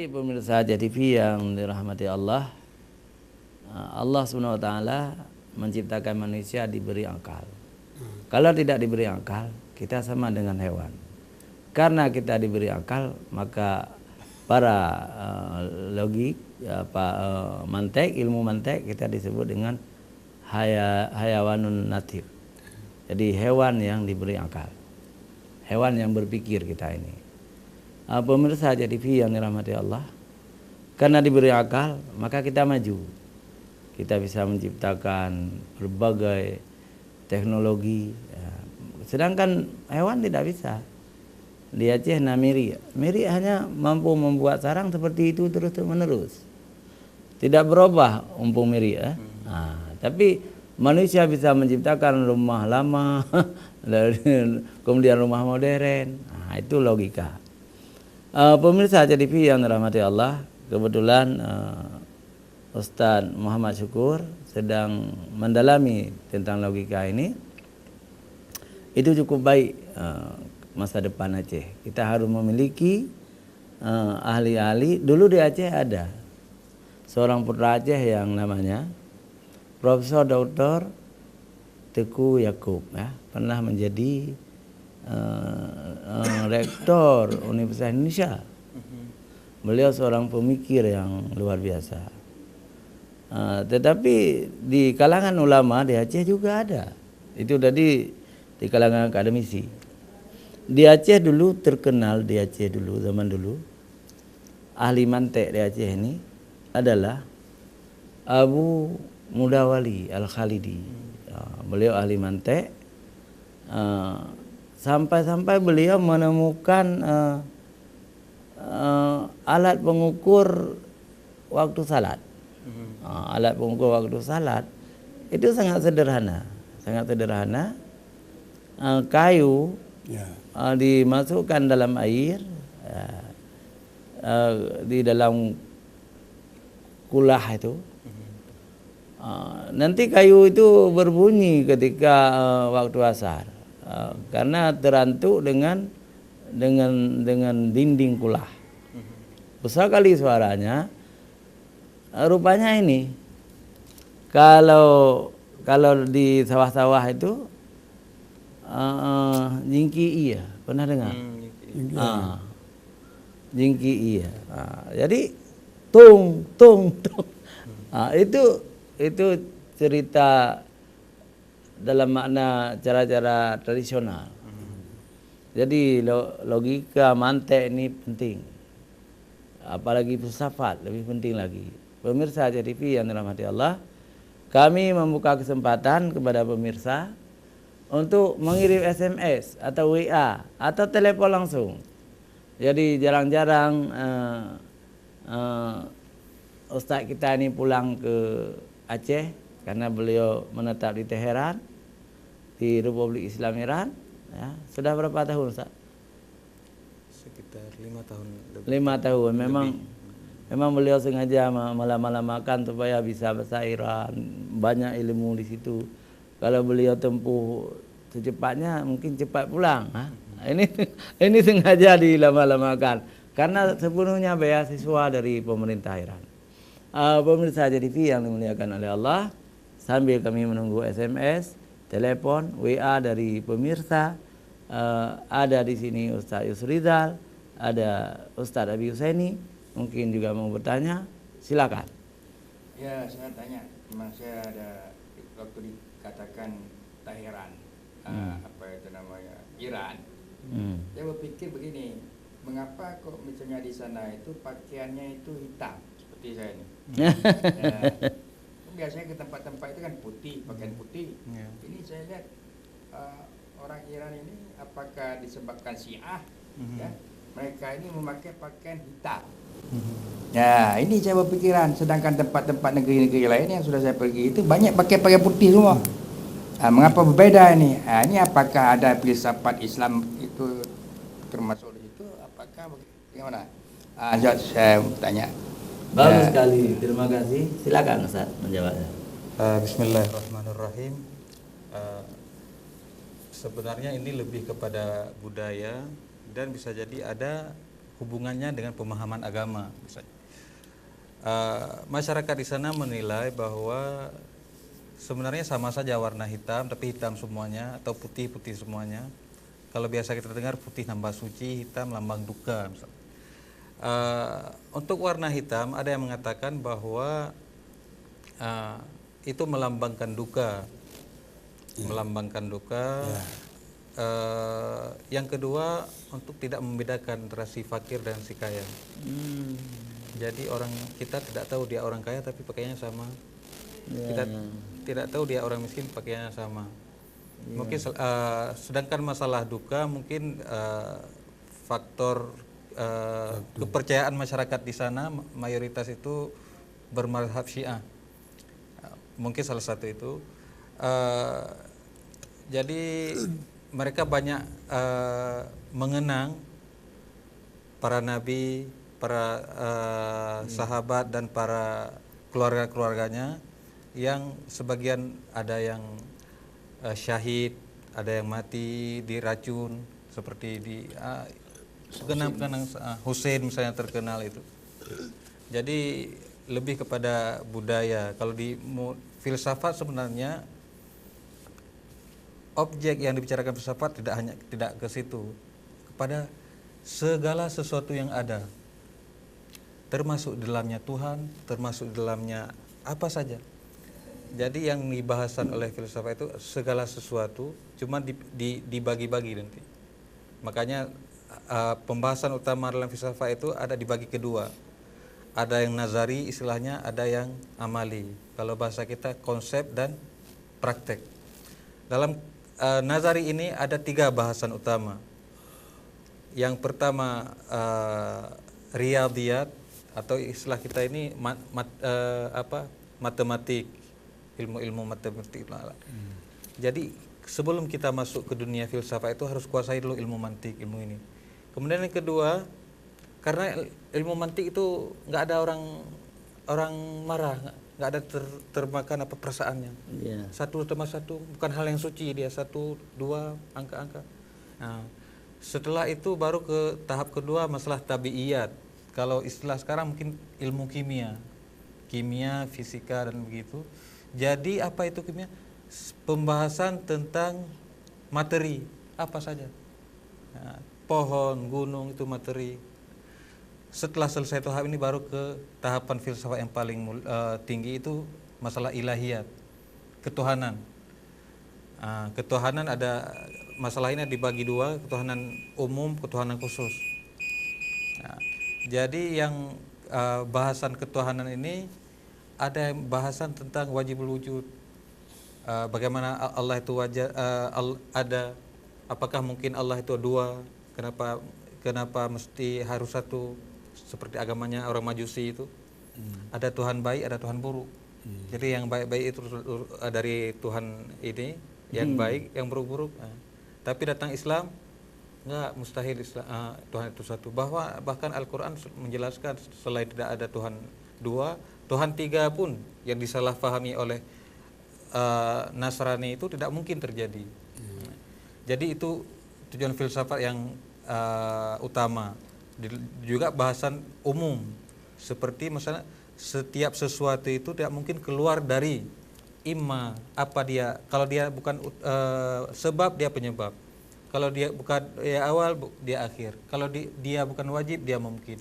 Baik pemirsa JTV yang dirahmati Allah, Allah Subhanahu wa taala menciptakan manusia diberi akal. Kalau tidak diberi akal, kita sama dengan hewan. Karena kita diberi akal, maka para mantek, ilmu mantek kita disebut dengan hayawanun natif. Jadi hewan yang diberi akal. Hewan yang berpikir kita ini. Pemirsa JTV yang dirahmati Allah, karena diberi akal maka kita maju. Kita bisa menciptakan berbagai teknologi, sedangkan hewan tidak bisa. Di Aceh miri hanya mampu membuat sarang seperti itu terus menerus, tidak berubah umpung miri ya. Tapi manusia bisa menciptakan rumah lama kemudian rumah modern. Itu logika. Pemirsa JTV yang dirahmati Allah, kebetulan Ustadz Muhammad Syukur sedang mendalami tentang logika ini. Itu cukup baik masa depan Aceh. Kita harus memiliki ahli-ahli. Dulu di Aceh ada seorang putra Aceh yang namanya Profesor Dr. Teku Yakub, ya, pernah menjadi rektor Universitas Indonesia. Beliau seorang pemikir yang luar biasa. Tetapi di kalangan ulama di Aceh juga ada. Itu tadi di kalangan akademisi. Di Aceh dulu terkenal, di Aceh dulu, zaman dulu, ahli mantek di Aceh ini adalah Abu Mudawali Al-Khalidi. Beliau ahli mantek. Sampai-sampai beliau menemukan alat pengukur waktu salat. Alat pengukur waktu salat itu sangat sederhana, kayu dimasukkan dalam air, di dalam kulah itu. Nanti kayu itu berbunyi ketika waktu asar. Karena terantuk dengan dinding kulah. Besar kali suaranya. Rupanya ini kalau di sawah-sawah itu jingki iya, pernah dengar? Jingki iya. Jadi tung. Itu cerita dalam makna cara-cara tradisional. Jadi logika mantek ini penting. Apalagi filsafat lebih penting lagi. Pemirsa JTV yang dirahmati Allah, kami membuka kesempatan kepada pemirsa untuk mengirim SMS atau WA atau telepon langsung. Jadi jarang-jarang Ustadz kita ini pulang ke Aceh karena beliau menetap di Teheran, di Republik Islam Iran. Ya, sudah berapa tahun, Ustaz? Sekitar 5 tahun. 5 tahun. Memang beliau sengaja malam-malamakan supaya bisa bahasa Iran, banyak ilmu di situ. Kalau beliau tempuh secepatnya mungkin cepat pulang. Ini sengaja dilama-lamakan karena sepenuhnya beasiswa dari pemerintah Iran. Pemirsa JTV yang dimuliakan oleh Allah, sambil kami menunggu SMS, telepon, WA dari pemirsa, ada di sini Ustaz Yusrizal, ada Ustaz Abi Husaini, mungkin juga mau bertanya, silakan. Ya, saya tanya, memang saya ada waktu dikatakan Teheran, apa itu namanya, Iran. Saya berpikir begini, mengapa kok misalnya di sana itu pakaiannya itu hitam seperti saya ini? Biasanya ke tempat-tempat itu kan putih, pakaian putih. Ini saya lihat orang Iran ini apakah disebabkan Syiah, ya, mereka ini memakai pakaian hitam. Ya, ini saya berpikiran. Sedangkan tempat-tempat negeri-negeri lain yang sudah saya pergi itu banyak pakai pakaian putih semua. Mengapa berbeda ini? Ini apakah ada filsafat Islam itu termasuk di situ? Apakah bagaimana? Saya tanya. Bagus sekali, terima kasih. Silakan Ustaz menjawabnya. Bismillahirrahmanirrahim. Sebenarnya ini lebih kepada budaya dan bisa jadi ada hubungannya dengan pemahaman agama misalnya. Masyarakat di sana menilai bahwa sebenarnya sama saja warna hitam, tapi hitam semuanya atau putih semuanya. Kalau biasa kita dengar putih nambah suci, hitam lambang duka misalnya. Untuk warna hitam ada yang mengatakan bahwa itu melambangkan duka, melambangkan duka. Yang kedua, untuk tidak membedakan antara si fakir dan si kaya. Jadi orang kita tidak tahu dia orang kaya tapi pakaiannya sama. Kita tidak tahu dia orang miskin pakaiannya sama. Mungkin sedangkan masalah duka mungkin faktor kepercayaan masyarakat di sana mayoritas itu bermazhab Syiah. Mungkin salah satu itu. Jadi mereka banyak mengenang para nabi, para sahabat dan para keluarga-keluarganya yang sebagian ada yang syahid, ada yang mati diracun seperti di kenang Hussein misalnya terkenal itu. Jadi lebih kepada budaya. Kalau di filsafat sebenarnya objek yang dibicarakan filsafat tidak ke situ, kepada segala sesuatu yang ada, termasuk dalamnya Tuhan, termasuk dalamnya apa saja. Jadi yang dibahasan oleh filsafat itu segala sesuatu, cuma dibagi-bagi nanti. Makanya pembahasan utama dalam filsafat itu ada dibagi kedua. Ada yang nazari istilahnya, ada yang amali. Kalau bahasa kita konsep dan praktek. Dalam nazari ini ada 3 bahasan utama. Yang pertama riyadhiyat atau istilah kita ini matematik, ilmu matematik. Jadi sebelum kita masuk ke dunia filsafat itu harus kuasai dulu ilmu mantik, ilmu ini. Kemudian yang kedua, karena ilmu mantik itu nggak ada orang marah, nggak ada termakan apa perasaannya. Satu tambah satu bukan hal yang suci, dia 1, 2 angka-angka. Nah, setelah itu baru ke tahap kedua masalah tabiiyat. Kalau istilah sekarang mungkin ilmu kimia, fisika dan begitu. Jadi apa itu kimia? Pembahasan tentang materi apa saja. Nah, pohon, gunung itu materi. Setelah selesai tahap ini baru ke tahapan filsafat yang paling tinggi, itu masalah ilahiyat, ketuhanan. Ketuhanan ada masalah ini dibagi 2, ketuhanan umum, ketuhanan khusus. Nah, jadi yang bahasan ketuhanan ini ada bahasan tentang wajibul wujud. Bagaimana Allah itu ada, apakah mungkin Allah itu 2, kenapa mesti harus satu, seperti agamanya orang Majusi itu. Ada Tuhan baik, ada Tuhan buruk. Jadi yang baik-baik itu dari Tuhan ini, yang baik, yang buruk-buruk. Tapi datang Islam, enggak, mustahil Tuhan itu satu. Bahkan Al-Quran menjelaskan selain tidak ada Tuhan 2, Tuhan 3 pun yang disalahfahami oleh Nasrani itu tidak mungkin terjadi. Jadi itu tujuan filsafat yang utama. Juga bahasan umum, seperti misalnya setiap sesuatu itu tidak mungkin keluar dari apa dia. Kalau dia bukan sebab, dia penyebab. Kalau dia bukan awal, dia akhir. Kalau dia bukan wajib, dia mungkin.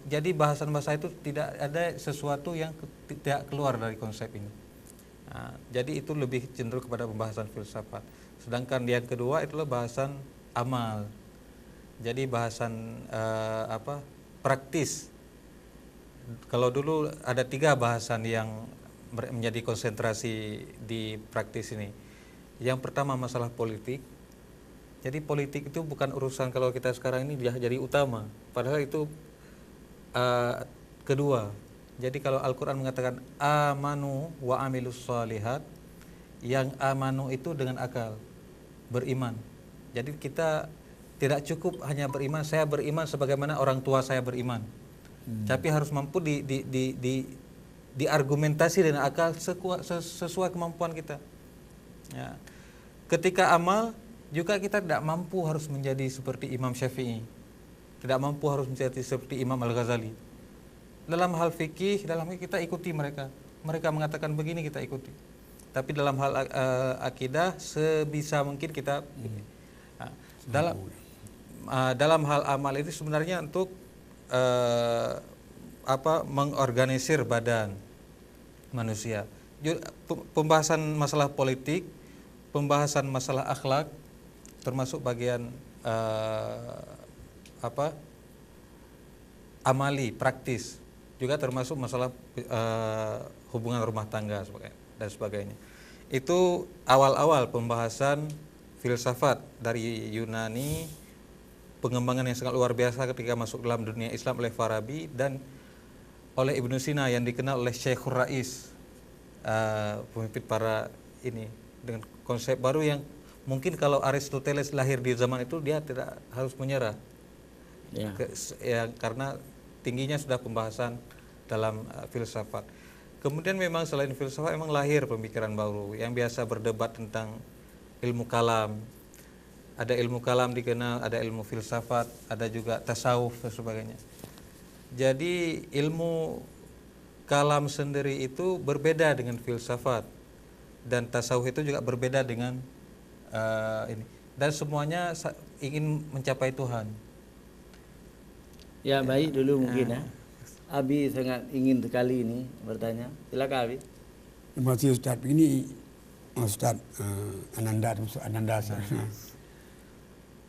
Jadi bahasan-bahasa itu tidak ada sesuatu yang tidak keluar dari konsep ini. Nah, jadi itu lebih cenderung kepada pembahasan filsafat. Sedangkan yang kedua itulah bahasan amal. Jadi bahasan praktis. Kalau dulu ada 3 bahasan yang menjadi konsentrasi di praktis ini. Yang pertama masalah politik. Jadi politik itu bukan urusan kalau kita sekarang ini jadi utama. Padahal itu kedua. Jadi kalau Al-Quran mengatakan amanu wa amilus shalihat, yang amanu itu dengan akal, beriman. Jadi kita tidak cukup hanya beriman, saya beriman sebagaimana orang tua saya beriman. Tapi harus mampu diargumentasi dengan akal sesuai kemampuan kita. Ya. Ketika amal juga kita tidak mampu harus menjadi seperti Imam Syafi'i. tidak mampu harus menjadi seperti Imam Al-Ghazali. Dalam hal fikih, kita ikuti mereka. Mereka mengatakan begini, kita ikuti. Tapi dalam hal akidah sebisa mungkin kita dalam hal amal itu sebenarnya untuk mengorganisir badan manusia. Pembahasan masalah politik, pembahasan masalah akhlak, termasuk bagian amali, praktis, juga termasuk masalah hubungan rumah tangga dan sebagainya. Itu awal-awal pembahasan filsafat dari Yunani, pengembangan yang sangat luar biasa ketika masuk dalam dunia Islam oleh Farabi dan oleh Ibnu Sina yang dikenal oleh Syekhur Rais, pemimpin para ini, dengan konsep baru yang mungkin kalau Aristoteles lahir di zaman itu dia tidak harus menyerah, karena tingginya sudah pembahasan dalam filsafat. Kemudian memang selain filsafat memang lahir pemikiran baru yang biasa berdebat tentang ilmu kalam. Ada ilmu kalam dikenal, ada ilmu filsafat, ada juga tasawuf dan sebagainya. Jadi ilmu kalam sendiri itu berbeda dengan filsafat, dan tasawuf itu juga berbeda dengan ini. Dan semuanya ingin mencapai Tuhan. Ya baik dulu mungkin ya. Abi sangat ingin sekali ini bertanya. Silakan Abi. Terima kasih Ustaz. Begini Ustaz Ananda.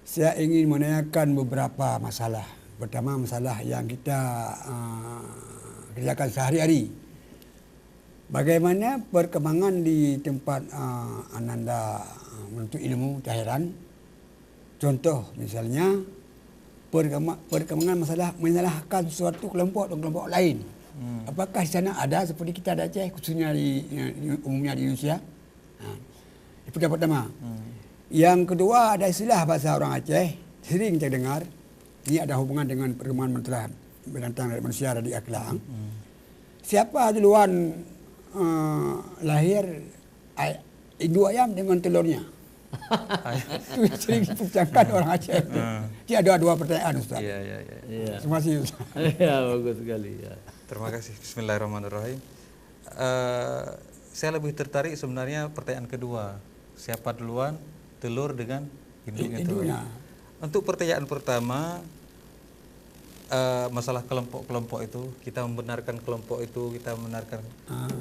Saya ingin menanyakan beberapa masalah. Pertama masalah yang kita kerjakan sehari-hari. Bagaimana perkembangan di tempat Ananda menuntut ilmu tahiran? Contoh misalnya perkembangan masalah menyalahkan suatu kelompok dan kelompok lain. Apakah di sana ada seperti kita ada Aceh, khususnya di umumnya di Indonesia? Itu yang pertama. Yang kedua, ada istilah bahasa orang Aceh sering saya dengar. Ini ada hubungan dengan perkembangan mentera binatang dari manusia dari akhlak. Siapa duluan lahir induk ayam dengan telurnya? Itu sering diperbincangkan orang Aceh. Jadi ada dua pertanyaan Ustaz. Iya. Terima kasih Ustaz. Ya bagus sekali ya. Terima kasih. Bismillahirrahmanirrahim. Saya lebih tertarik sebenarnya pertanyaan kedua. Siapa duluan telur dengan induknya? Untuk pertanyaan pertama, masalah kelompok-kelompok itu, kita membenarkan kelompok itu, kita membenarkan.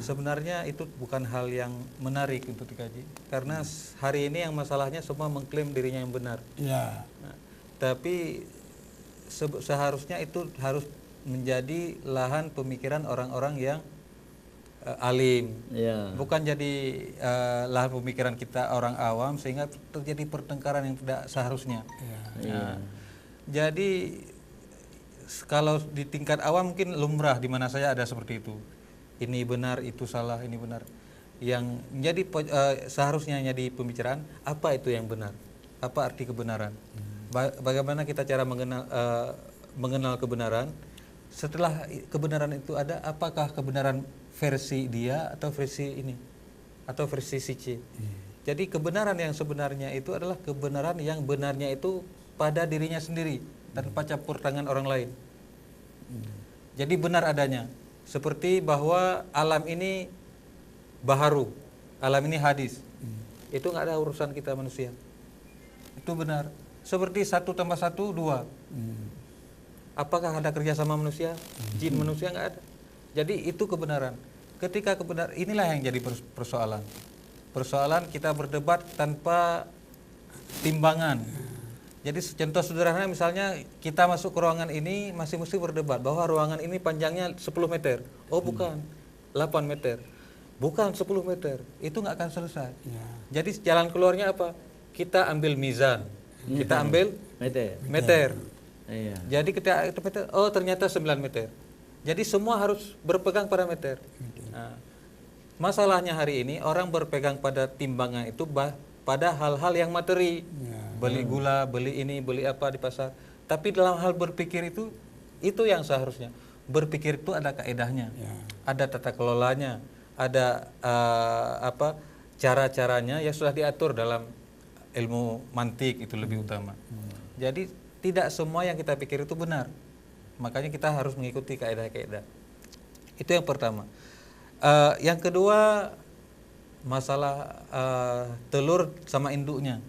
Sebenarnya itu bukan hal yang menarik untuk dikaji, karena hari ini yang masalahnya semua mengklaim dirinya yang benar. Ya. Nah, tapi seharusnya itu harus menjadi lahan pemikiran orang-orang yang alim, bukan jadi lahan pemikiran kita orang awam sehingga terjadi pertengkaran yang tidak seharusnya. Jadi kalau di tingkat awam mungkin lumrah, di mana saya ada seperti itu. Ini benar, itu salah, ini benar. Yang menjadi seharusnya jadi pembicaraan, apa itu yang benar? Apa arti kebenaran? Bagaimana kita cara mengenal kebenaran? Setelah kebenaran itu ada, apakah kebenaran versi dia atau versi ini atau versi si C? Jadi kebenaran yang sebenarnya itu adalah kebenaran yang benarnya itu pada dirinya sendiri tanpa campur tangan orang lain. Jadi benar adanya. Seperti bahwa alam ini baharu, alam ini hadis. Itu nggak ada urusan kita manusia. Itu benar. Seperti 1 tambah 1 2. Apakah ada kerjasama manusia? Jin manusia nggak ada. Jadi itu kebenaran. Ketika kebenaran, inilah yang jadi persoalan. Persoalan kita berdebat tanpa timbangan. Jadi contoh sederhana misalnya kita masuk ke ruangan ini masih mesti berdebat bahwa ruangan ini panjangnya 10 meter. Oh bukan, 8 meter. Bukan 10 meter. Itu nggak akan selesai. Jadi jalan keluarnya apa? Kita ambil mizan. Kita ambil meter. Jadi kita oh ternyata 9 meter. Jadi semua harus berpegang pada meter. Nah, masalahnya hari ini orang berpegang pada timbangan itu pada hal-hal yang materi. Beli gula, beli ini, beli apa di pasar. Tapi dalam hal berpikir itu yang seharusnya. Berpikir itu ada kaedahnya. Ada tata kelolanya, ada cara-caranya yang sudah diatur dalam ilmu mantik itu lebih utama. Jadi tidak semua yang kita pikir itu benar. Makanya kita harus mengikuti kaidah-kaidah. Itu yang pertama. Yang kedua, masalah telur sama induknya.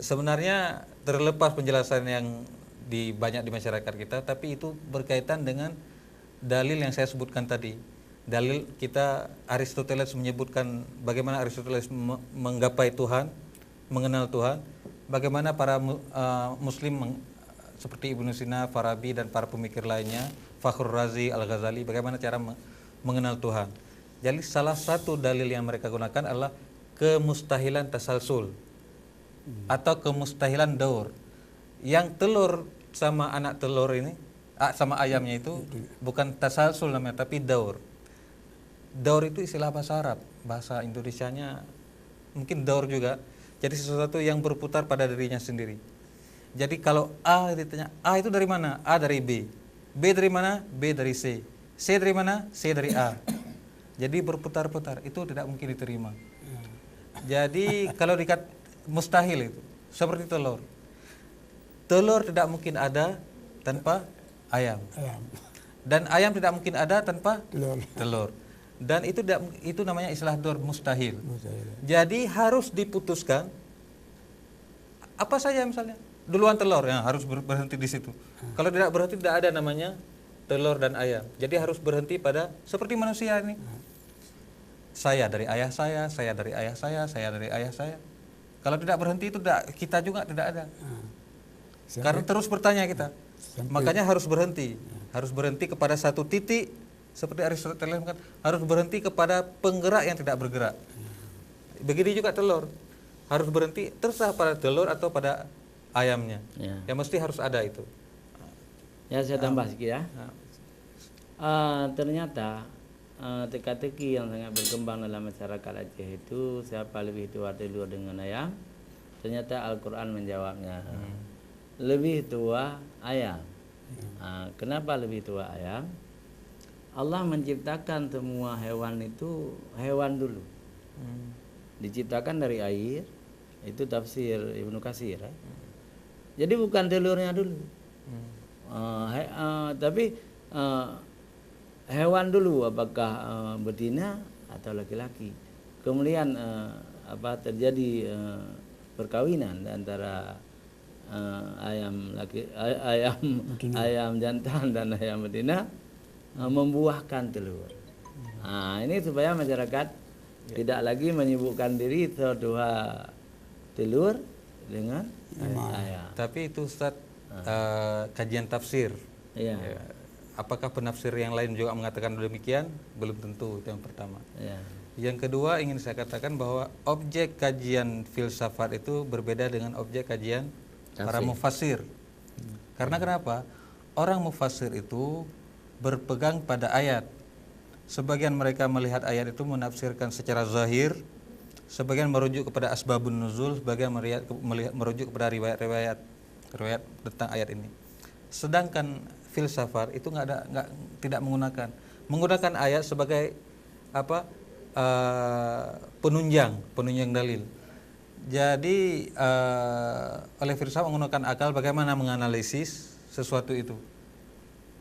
Sebenarnya terlepas penjelasan yang banyak di masyarakat kita, tapi itu berkaitan dengan dalil yang saya sebutkan tadi. Dalil kita, Aristoteles menyebutkan bagaimana Aristoteles menggapai Tuhan, mengenal Tuhan, bagaimana para Muslim seperti Ibnu Sina, Farabi dan para pemikir lainnya, Fakhrur Razi, Al-Ghazali, bagaimana cara mengenal Tuhan. Jadi salah satu dalil yang mereka gunakan adalah kemustahilan tasalsul atau kemustahilan daur. Yang telur sama anak telur ini, sama ayamnya itu bukan tasalsul namanya, tapi daur. Daur itu istilah bahasa Arab, bahasa Indonesianya mungkin daur juga. Jadi sesuatu yang berputar pada dirinya sendiri. Jadi kalau A ditanya, A itu dari mana? A dari B. B dari mana? B dari C. C dari mana? C dari A. Jadi berputar-putar, itu tidak mungkin diterima. Jadi kalau mustahil itu, seperti telur. Telur tidak mungkin ada tanpa ayam. Dan ayam tidak mungkin ada tanpa telur. Dan itu namanya istilah daur, mustahil. Jadi harus diputuskan apa saja misalnya. Duluan telur, ya harus berhenti di situ. Kalau tidak berhenti, tidak ada namanya telur dan ayam. Jadi harus berhenti pada seperti manusia ini. Saya dari ayah saya dari ayah saya dari ayah saya. Kalau tidak berhenti itu kita juga tidak ada. Karena terus bertanya kita. Makanya harus berhenti. Harus berhenti kepada satu titik. Seperti Aristoteles kan, harus berhenti kepada penggerak yang tidak bergerak. Begitu juga telur. Harus berhenti terserah pada telur atau pada ayamnya. Ya. Yang mesti harus ada itu. Ya, saya tambah sedikit ya. Ternyata teka-teki yang sangat berkembang dalam masyarakat Aceh itu, siapa lebih tua telur dengan ayam? Ternyata Al-Quran menjawabnya. Lebih tua ayam. Kenapa lebih tua ayam? Allah menciptakan semua hewan itu hewan dulu. Diciptakan dari air. Itu tafsir Ibnu Katsir. Jadi bukan telurnya dulu. Tapi hewan dulu, apakah betina atau laki-laki. Kemudian terjadi perkawinan antara ayam jantan dan ayam betina, membuahkan telur. Ini supaya masyarakat tidak lagi menyibukkan diri dua telur dengan ayam. Tapi itu Ustaz, kajian tafsir. Ya. Apakah penafsir yang lain juga mengatakan demikian? Belum tentu, itu yang pertama. Ya. Yang kedua, ingin saya katakan bahwa objek kajian filsafat itu berbeda dengan objek kajian para mufassir. Karena kenapa? Orang mufassir itu berpegang pada ayat. Sebagian mereka melihat ayat itu menafsirkan secara zahir, sebagian merujuk kepada asbabun nuzul, sebagian merujuk kepada riwayat tentang ayat ini. Sedangkan filsafat itu tidak menggunakan ayat sebagai penunjang dalil. Jadi oleh filsafat menggunakan akal bagaimana menganalisis sesuatu itu.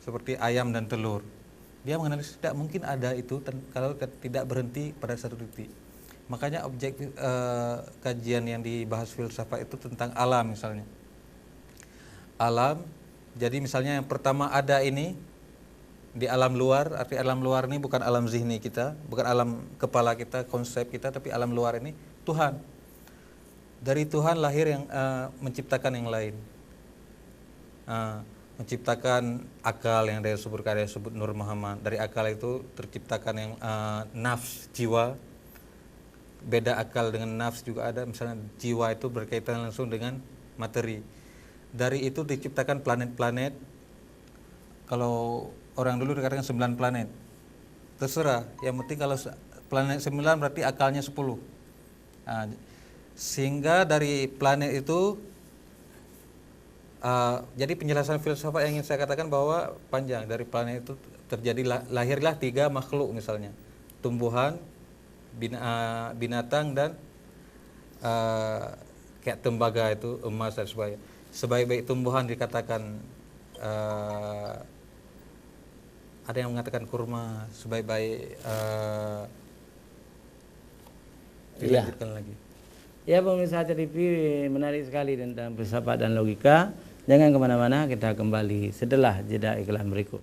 Seperti ayam dan telur, dia menganalisis tidak mungkin ada itu kalau tidak berhenti pada satu titik. Makanya objek kajian yang dibahas filsafat itu tentang alam misalnya. Alam, jadi misalnya yang pertama ada ini di alam luar, arti alam luar ini bukan alam zihni kita, bukan alam kepala kita, konsep kita, tapi alam luar ini Tuhan. Dari Tuhan lahir yang menciptakan yang lain. Menciptakan akal yang dia sebut Nur Muhammad. Dari akal itu terciptakan yang nafs, jiwa. Beda akal dengan nafs juga ada. Misalnya jiwa itu berkaitan langsung dengan materi. Dari itu diciptakan planet-planet. Kalau orang dulu dikatakan 9 planet. Terserah. Yang penting kalau planet 9 berarti akalnya 10. Sehingga dari planet itu jadi penjelasan filsafat yang ingin saya katakan bahwa panjang. Dari planet itu lahirlah 3 makhluk misalnya, tumbuhan, binatang dan kayak tembaga itu emas dan sebagainya. Sebaik-baik tumbuhan dikatakan ada yang mengatakan kurma, sebaik-baik dilanjutkan lagi. Ya pemirsa TV, menarik sekali tentang filsafat dan logika. Jangan kemana-mana, kita kembali setelah jeda iklan berikut.